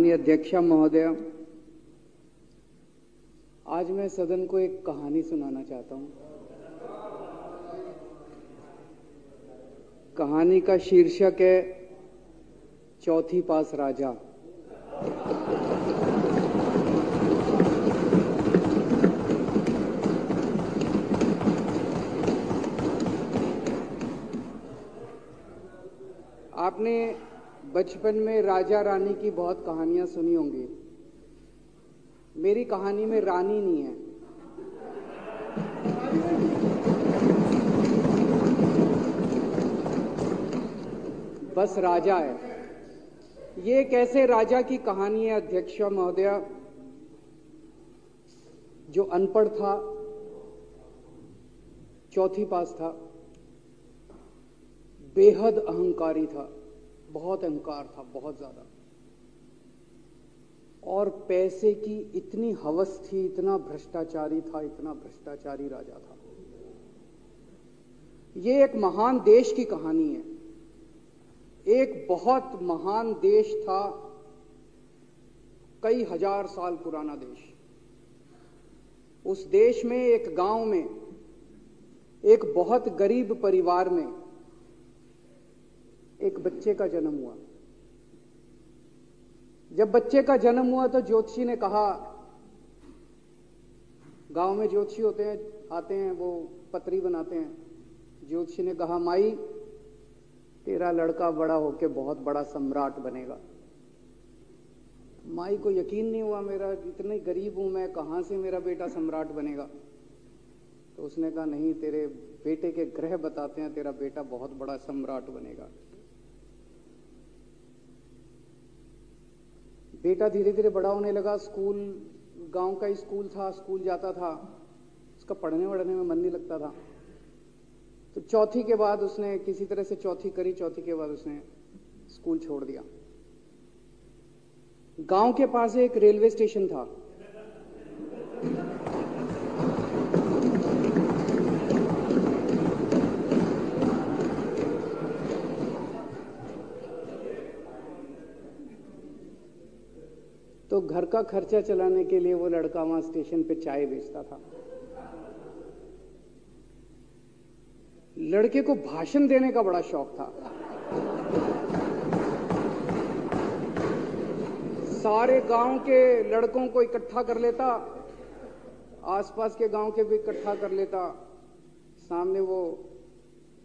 माननीय अध्यक्षा महोदय, आज मैं सदन को एक कहानी सुनाना चाहता हूं। कहानी का शीर्षक है चौथी पास राजा। आपने बचपन में राजा रानी की बहुत कहानियां सुनी होंगी। मेरी कहानी में रानी नहीं है, बस राजा है। ये एक ऐसे राजा की कहानी है अध्यक्ष महोदया, जो अनपढ़ था, चौथी पास था, बेहद अहंकारी था, बहुत अहंकार था, बहुत ज्यादा, और पैसे की इतनी हवस थी, इतना भ्रष्टाचारी था, इतना भ्रष्टाचारी राजा था। ये एक महान देश की कहानी है। एक बहुत महान देश था, कई हजार साल पुराना देश। उस देश में एक गांव में एक बहुत गरीब परिवार में एक बच्चे का जन्म हुआ। जब बच्चे का जन्म हुआ तो ज्योतिषी ने कहा, गांव में ज्योतिषी होते हैं, आते हैं, वो पतरी बनाते हैं। ज्योतिषी ने कहा, माई तेरा लड़का बड़ा होके बहुत बड़ा सम्राट बनेगा। माई को यकीन नहीं हुआ, मेरा इतने गरीब हूं मैं, कहां से मेरा बेटा सम्राट बनेगा। तो उसने कहा, नहीं, तेरे बेटे के ग्रह बताते हैं तेरा बेटा बहुत बड़ा सम्राट बनेगा। बेटा धीरे धीरे बड़ा होने लगा। स्कूल, गांव का ही स्कूल था, स्कूल जाता था, उसका पढ़ने वढ़ने में मन नहीं लगता था। तो चौथी के बाद उसने किसी तरह से चौथी करी, चौथी के बाद उसने स्कूल छोड़ दिया। गांव के पास एक रेलवे स्टेशन था। तो घर का खर्चा चलाने के लिए वो लड़का वहां स्टेशन पे चाय बेचता था। लड़के को भाषण देने का बड़ा शौक था। सारे गांव के लड़कों को इकट्ठा कर लेता, आसपास के गांव के भी इकट्ठा कर लेता, सामने वो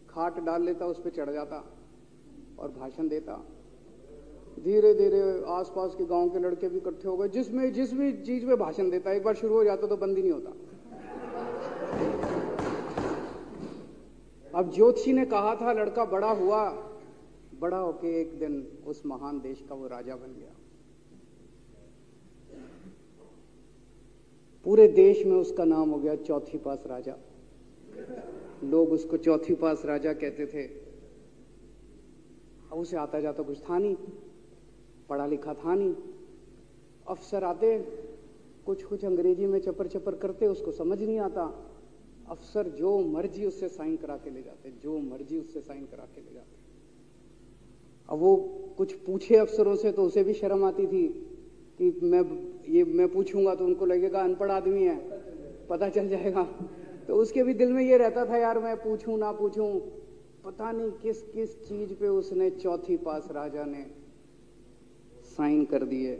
खाट डाल लेता, उस पर चढ़ जाता और भाषण देता। धीरे धीरे आसपास के गांव के लड़के भी इकट्ठे हो गए। जिस भी चीज में भाषण देता, एक बार शुरू हो जाता तो बंद ही नहीं होता। अब ज्योतिषी ने कहा था, लड़का बड़ा हुआ, बड़ा होके एक दिन उस महान देश का वो राजा बन गया। पूरे देश में उसका नाम हो गया चौथी पास राजा। लोग उसको चौथी पास राजा कहते थे। अब उसे आता जाता कुछ था नहीं, पढ़ा लिखा था नहीं। अफसर आते, कुछ अंग्रेजी में चपर चपर करते, उसको समझ नहीं आता। अफसर जो मर्जी उससे साइन करा के ले जाते, जो मर्जी उससे साइन करा के ले जाते। अब वो कुछ पूछे अफसरों से तो उसे भी शर्म आती थी कि मैं पूछूंगा तो उनको लगेगा अनपढ़ आदमी है, पता चल जाएगा। तो उसके भी दिल में ये रहता था, यार मैं पूछूं ना पूछूं। पता नहीं किस किस चीज पे उसने चौथी पास राजा ने साइन कर दिए।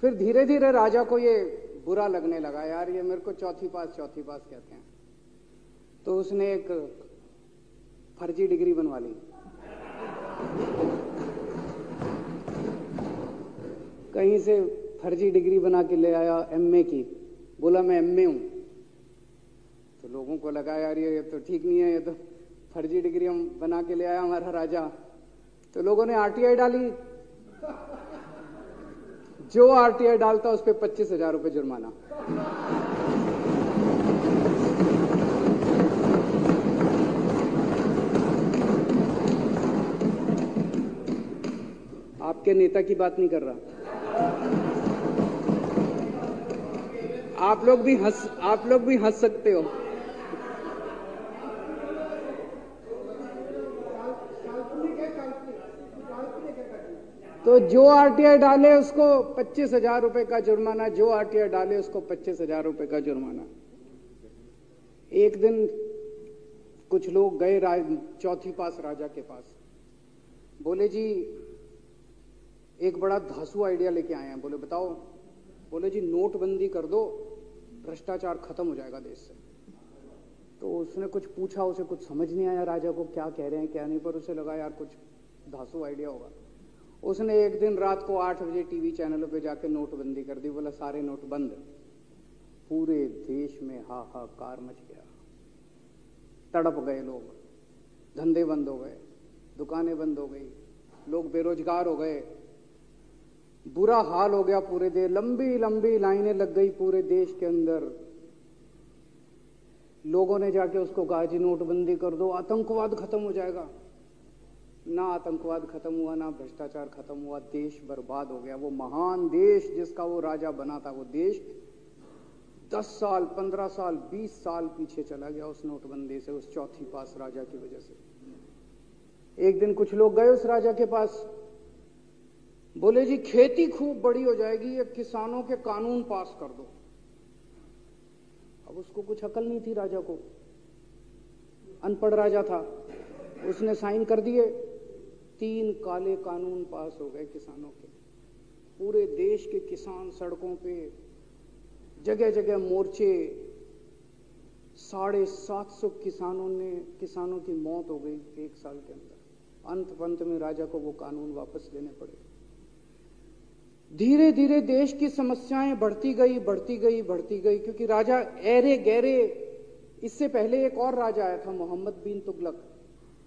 फिर धीरे धीरे राजा को ये बुरा लगने लगा, यार ये मेरे को चौथी पास कहते हैं। तो उसने एक फर्जी डिग्री बनवा ली। कहीं से फर्जी डिग्री बना के ले आया एमए की। बोला मैं एमए हूं। तो लोगों को लगा, यार ये तो ठीक नहीं है, ये तो फर्जी डिग्री हम बना के ले आया हमारा राजा। तो लोगों ने आरटीआई डाली। जो आरटीआई डालता उस पर 25,000 रुपए जुर्माना। आपके नेता की बात नहीं कर रहा। आप लोग भी हंस सकते हो। तो जो आरटीआई डाले उसको 25,000 रुपए का जुर्माना, जो आरटीआई डाले उसको 25,000 रुपए का जुर्माना। एक दिन कुछ लोग गए चौथी पास राजा के पास, बोले जी एक बड़ा धांसू आइडिया लेके आए हैं। बोले बताओ। बोले जी नोटबंदी कर दो, भ्रष्टाचार खत्म हो जाएगा देश से। तो उसने कुछ पूछा, उसे कुछ समझ नहीं आया राजा को क्या कह रहे हैं क्या नहीं, पर उसे लगा यार कुछ धांसू आइडिया होगा। उसने एक दिन रात को 8 बजे टीवी चैनलों पे जाके नोटबंदी कर दी। बोला सारे नोट बंद। पूरे देश में हाहाकार मच गया, तड़प गए लोग, धंधे बंद हो गए, दुकानें बंद हो गई, लोग बेरोजगार हो गए, बुरा हाल हो गया पूरे देश। लंबी लंबी लाइनें लग गई पूरे देश के अंदर। लोगों ने जाके उसको कहा जी नोटबंदी कर दो, आतंकवाद खत्म हो जाएगा। ना आतंकवाद खत्म हुआ, ना भ्रष्टाचार खत्म हुआ, देश बर्बाद हो गया। वो महान देश जिसका वो राजा बना था, वो देश 10 साल 15 साल 20 साल पीछे चला गया उस नोटबंदी से, उस चौथी पास राजा की वजह से। एक दिन कुछ लोग गए उस राजा के पास, बोले जी खेती खूब बड़ी हो जाएगी, ये किसानों के कानून पास कर दो। अब उसको कुछ अकल नहीं थी राजा को, अनपढ़ राजा था। उसने साइन कर दिए, 3 काले कानून पास हो गए किसानों के। पूरे देश के किसान सड़कों पे, जगह जगह मोर्चे, 750 किसानों की मौत हो गई 1 साल के अंदर। अंत में राजा को वो कानून वापस लेने पड़े। धीरे धीरे देश की समस्याएं बढ़ती गई, क्योंकि राजा ऐरे गहरे। इससे पहले एक और राजा आया था, मोहम्मद बिन तुगलक,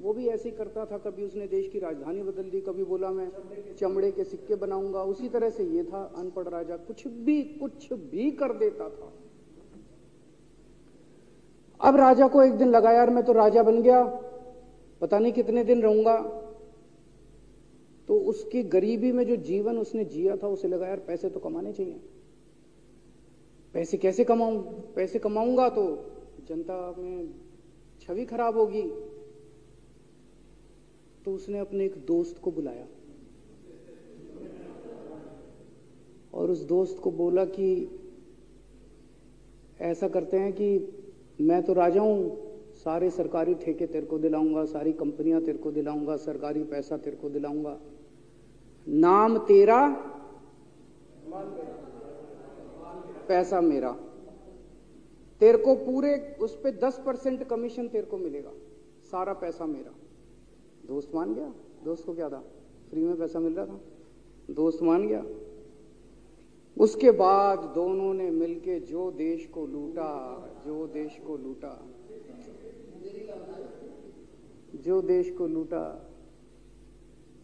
वो भी ऐसे ही करता था। कभी उसने देश की राजधानी बदल दी, कभी बोला मैं चमड़े के सिक्के बनाऊंगा। उसी तरह से ये था अनपढ़ राजा, कुछ भी कर देता था। अब राजा को एक दिन लगा यार मैं तो राजा बन गया, पता नहीं कितने दिन रहूंगा। तो उसकी गरीबी में जो जीवन उसने जिया था, उसे लगा यार पैसे तो कमाने चाहिए। पैसे कैसे कमाऊं? पैसे कमाऊंगा तो जनता में छवि खराब होगी। तो उसने अपने एक दोस्त को बुलाया और उस दोस्त को बोला कि ऐसा करते हैं कि मैं तो राजा हूं, सारे सरकारी ठेके तेरे को दिलाऊंगा, सारी कंपनियां तेरे को दिलाऊंगा, सरकारी पैसा तेरे को दिलाऊंगा। नाम तेरा, पैसा मेरा। तेरे को पूरे उस पे 10% कमीशन तेरे को मिलेगा, सारा पैसा मेरा। दोस्त मान गया। दोस्त को क्या था, फ्री में पैसा मिल रहा था, दोस्त मान गया। उसके बाद दोनों ने मिलके जो देश को लूटा, जो देश को लूटा।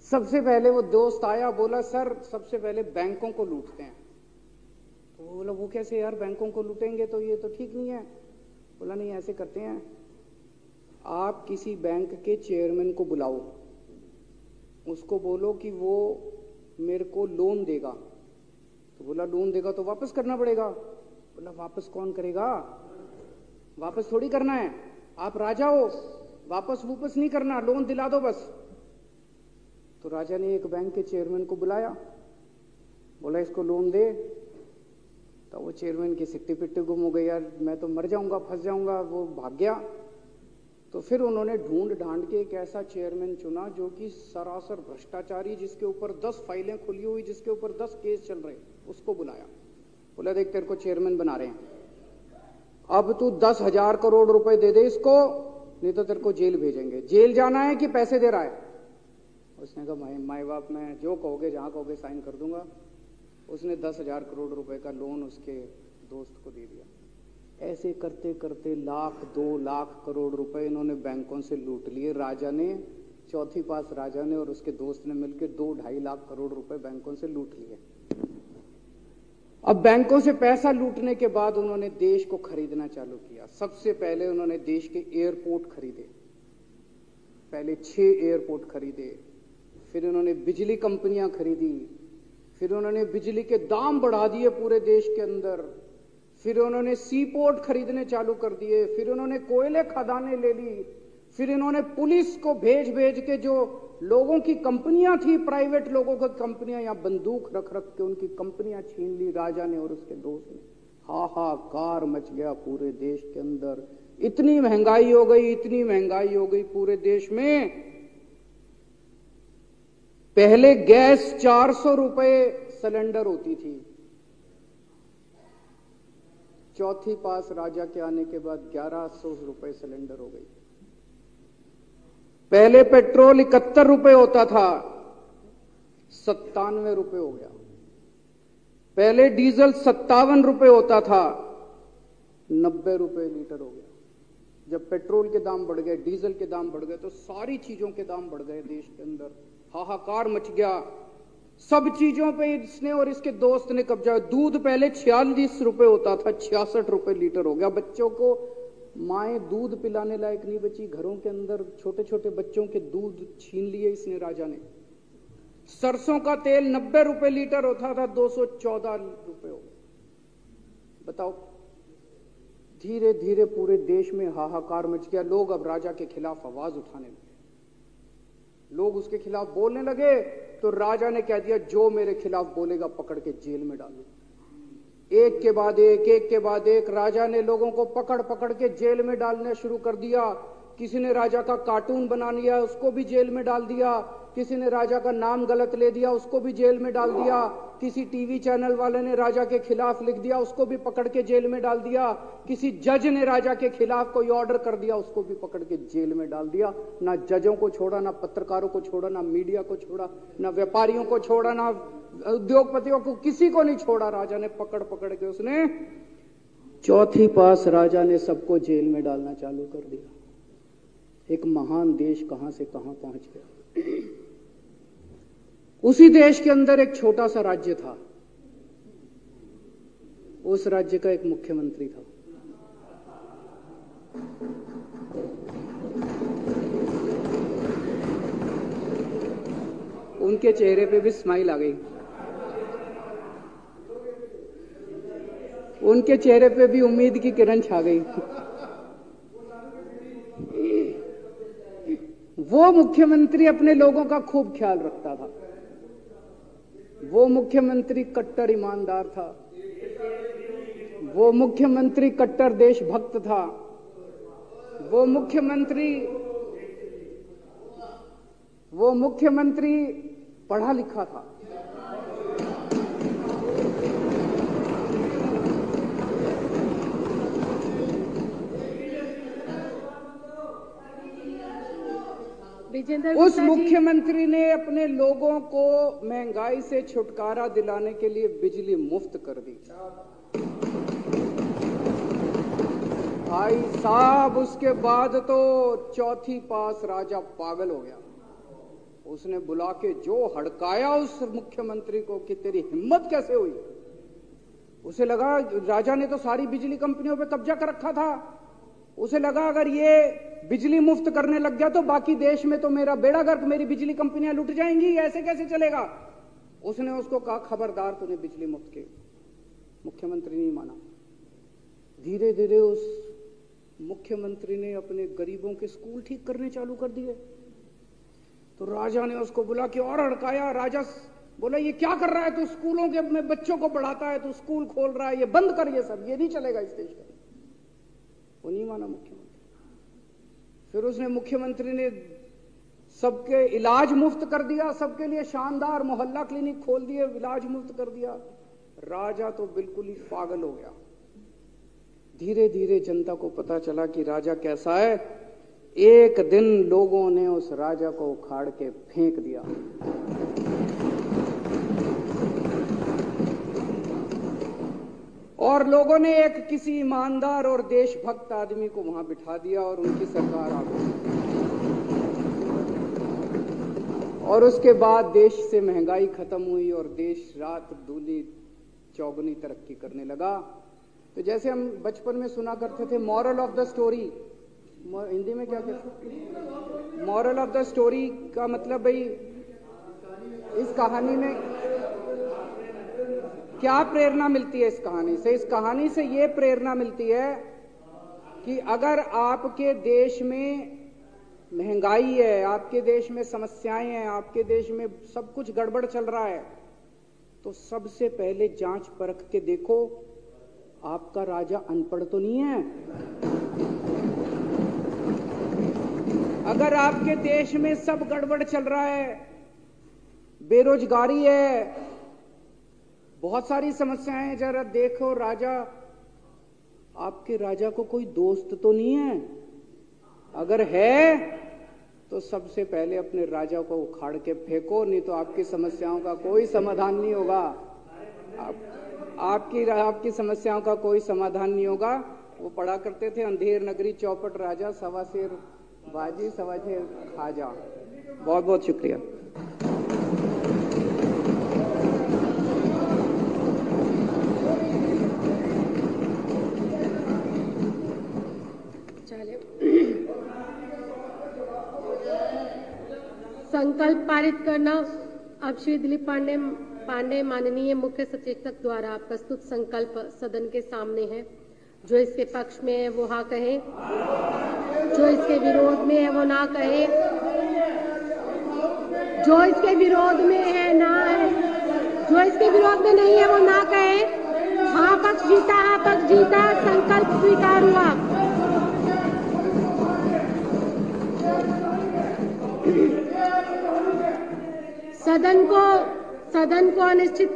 सबसे पहले वो दोस्त आया, बोला सर सबसे पहले बैंकों को लूटते हैं। तो वो बोला वो कैसे यार, बैंकों को लूटेंगे तो ये तो ठीक नहीं है। बोला नहीं ऐसे करते हैं, आप किसी बैंक के चेयरमैन को बुलाओ, उसको बोलो कि वो मेरे को लोन देगा। तो बोला लोन देगा तो वापस करना पड़ेगा। बोला वापस कौन करेगा, वापस थोड़ी करना है, आप राजा हो, वापस नहीं करना, लोन दिला दो बस। तो राजा ने एक बैंक के चेयरमैन को बुलाया, बोला इसको लोन दे। तो वो चेयरमैन की सिट्टी पिट्टी गुम हो गई, यार मैं तो मर जाऊंगा, फंस जाऊंगा। वो भाग गया। तो फिर उन्होंने ढूंढ ढांड के एक ऐसा चेयरमैन चुना जो कि सरासर भ्रष्टाचारी, जिसके ऊपर 10 फाइलें खुली हुई, जिसके ऊपर 10 केस चल रहे, उसको बुलाया। बोला देख तेरे को चेयरमैन बना रहे हैं, अब तू 10,000 करोड़ रुपए दे दे इसको, नहीं तो तेरे को जेल भेजेंगे। जेल जाना है कि पैसे दे रहा है? उसने कहा माई बाप मैं जो कहोगे जहां कहोगे साइन कर दूंगा। उसने 10,000 करोड़ रुपए का लोन उसके दोस्त को दे दिया। ऐसे करते करते 1,00,000 2,00,000 करोड़ रुपए इन्होंने बैंकों से लूट लिए। राजा ने, चौथी पास राजा ने और उसके दोस्त ने मिलकर 2-2.5 लाख करोड़ रुपए बैंकों से लूट लिए। अब बैंकों से पैसा लूटने के बाद उन्होंने देश को खरीदना चालू किया। सबसे पहले उन्होंने देश के एयरपोर्ट खरीदे, पहले 6 एयरपोर्ट खरीदे। फिर उन्होंने बिजली कंपनियां खरीदी, फिर उन्होंने बिजली के दाम बढ़ा दिए पूरे देश के अंदर। फिर उन्होंने सी पोर्ट खरीदने चालू कर दिए, फिर उन्होंने कोयले खदानें ले ली, फिर इन्होंने पुलिस को भेज भेज के जो लोगों की कंपनियां थी, प्राइवेट लोगों की कंपनियां, यहां बंदूक रख रख के उनकी कंपनियां छीन ली राजा ने और उसके दोस्त ने। हाहाकार मच गया पूरे देश के अंदर। इतनी महंगाई हो गई, इतनी महंगाई हो गई पूरे देश में। पहले गैस 400 रुपए सिलेंडर होती थी, चौथी पास राजा के आने के बाद 1100 रुपए सिलेंडर हो गई। पहले पेट्रोल 71 रुपए होता था, 97 रुपए हो गया। पहले डीजल 57 रुपए होता था, 90 रुपए लीटर हो गया। जब पेट्रोल के दाम बढ़ गए, डीजल के दाम बढ़ गए, तो सारी चीजों के दाम बढ़ गए देश के अंदर। हाहाकार मच गया। सब चीजों पे इसने और इसके दोस्त ने कब्जा। दूध पहले 46 रुपए होता था, 66 रुपए लीटर हो गया। बच्चों को माएं दूध पिलाने लायक नहीं बची, घरों के अंदर छोटे छोटे बच्चों के दूध छीन लिए इसने राजा ने। सरसों का तेल 90 रुपए लीटर होता था, 214 रुपए हो गया। बताओ, धीरे धीरे पूरे देश में हाहाकार मच गया। लोग अब राजा के खिलाफ आवाज उठाने लगे, लोग उसके खिलाफ बोलने लगे। तो राजा ने कह दिया, जो मेरे खिलाफ बोलेगा पकड़ के जेल में डालो। एक के बाद एक राजा ने लोगों को पकड़ पकड़ के जेल में डालना शुरू कर दिया। किसी ने राजा का कार्टून बना लिया, उसको भी जेल में डाल दिया। किसी ने राजा का नाम गलत ले दिया, उसको भी जेल में डाल दिया। किसी टीवी चैनल वाले ने राजा के खिलाफ लिख दिया, उसको भी पकड़ के जेल में डाल दिया। किसी जज ने राजा के खिलाफ कोई ऑर्डर कर दिया, उसको भी पकड़ के जेल में डाल दिया। ना जजों को छोड़ा, ना पत्रकारों को छोड़ा, ना मीडिया को छोड़ा, ना व्यापारियों को छोड़ा, ना उद्योगपतियों को, किसी को नहीं छोड़ा। राजा ने पकड़ पकड़ के उसने चौथी पास राजा ने सबको जेल में डालना चालू कर दिया। एक महान देश कहां से कहां पहुंच गया। उसी देश के अंदर एक छोटा सा राज्य था, उस राज्य का एक मुख्यमंत्री था। उनके चेहरे पे भी स्माइल आ गई, उनके चेहरे पे भी उम्मीद की किरण छा गई। वो मुख्यमंत्री अपने लोगों का खूब ख्याल रखता था। वो मुख्यमंत्री कट्टर ईमानदार था। वो मुख्यमंत्री कट्टर देशभक्त था। वो मुख्यमंत्री पढ़ा लिखा था। उस मुख्यमंत्री ने अपने लोगों को महंगाई से छुटकारा दिलाने के लिए बिजली मुफ्त कर दी। भाई साहब, उसके बाद तो चौथी पास राजा पागल हो गया। उसने बुला के जो हड़काया उस मुख्यमंत्री को कि तेरी हिम्मत कैसे हुई। उसे लगा राजा ने तो सारी बिजली कंपनियों पे कब्जा कर रखा था। उसे लगा अगर ये बिजली मुफ्त करने लग गया तो बाकी देश में तो मेरा बेड़ा गर्क, मेरी बिजली कंपनियां लुट जाएंगी, ऐसे कैसे चलेगा। उसने उसको कहा, खबरदार, तूने बिजली मुफ्त की। मुख्यमंत्री नहीं माना। धीरे धीरे उस मुख्यमंत्री ने अपने गरीबों के स्कूल ठीक करने चालू कर दिए। तो राजा ने उसको बुला के और हड़काया। राजा बोला, ये क्या कर रहा है तू, स्कूलों के में बच्चों को पढ़ाता है, तू स्कूल खोल रहा है, ये बंद कर, ये सब, ये नहीं चलेगा इस देश का। वो नहीं माना मुख्यमंत्री। फिर उसने मुख्यमंत्री ने सबके इलाज मुफ्त कर दिया, सबके लिए शानदार मोहल्ला क्लिनिक खोल दिए, इलाज मुफ्त कर दिया। राजा तो बिल्कुल ही पागल हो गया। धीरे धीरे जनता को पता चला कि राजा कैसा है। एक दिन लोगों ने उस राजा को उखाड़ के फेंक दिया। और लोगों ने एक किसी ईमानदार और देशभक्त आदमी को वहां बिठा दिया और उनकी सरकार आ गई। और उसके बाद देश से महंगाई खत्म हुई और देश रात दूनी चौगुनी तरक्की करने लगा। तो जैसे हम बचपन में सुना करते थे, moral of the story, Hindi में क्या कहते, मॉरल ऑफ द स्टोरी का मतलब भाई इस कहानी में क्या प्रेरणा मिलती है। इस कहानी से ये प्रेरणा मिलती है कि अगर आपके देश में महंगाई है, आपके देश में समस्याएं हैं, आपके देश में सब कुछ गड़बड़ चल रहा है, तो सबसे पहले जांच परख के देखो आपका राजा अनपढ़ तो नहीं है। अगर आपके देश में सब गड़बड़ चल रहा है, बेरोजगारी है, बहुत सारी समस्याएं हैं, जरा देखो राजा, आपके राजा को कोई दोस्त तो नहीं है। अगर है तो सबसे पहले अपने राजा को उखाड़ के फेंको, नहीं तो आपकी समस्याओं का कोई समाधान नहीं होगा। आपकी समस्याओं का कोई समाधान नहीं होगा। वो पढ़ा करते थे, अंधेर नगरी चौपट राजा, सवा शेर बाजी सवा शेर खाजा। बहुत बहुत शुक्रिया। संकल्प पारित करना। अब श्री दिलीप पांडे माननीय मुख्य सचेतक द्वारा प्रस्तुत संकल्प सदन के सामने है। जो इसके पक्ष में है वो हाँ कहे, जो इसके विरोध में है वो ना कहे, जो इसके विरोध में है ना है, जो इसके विरोध में नहीं है वो ना कहे। हाँ पक्ष जीता, हाँ पक्ष जीता। संकल्प स्वीकार हुआ। सदन को अनिश्चित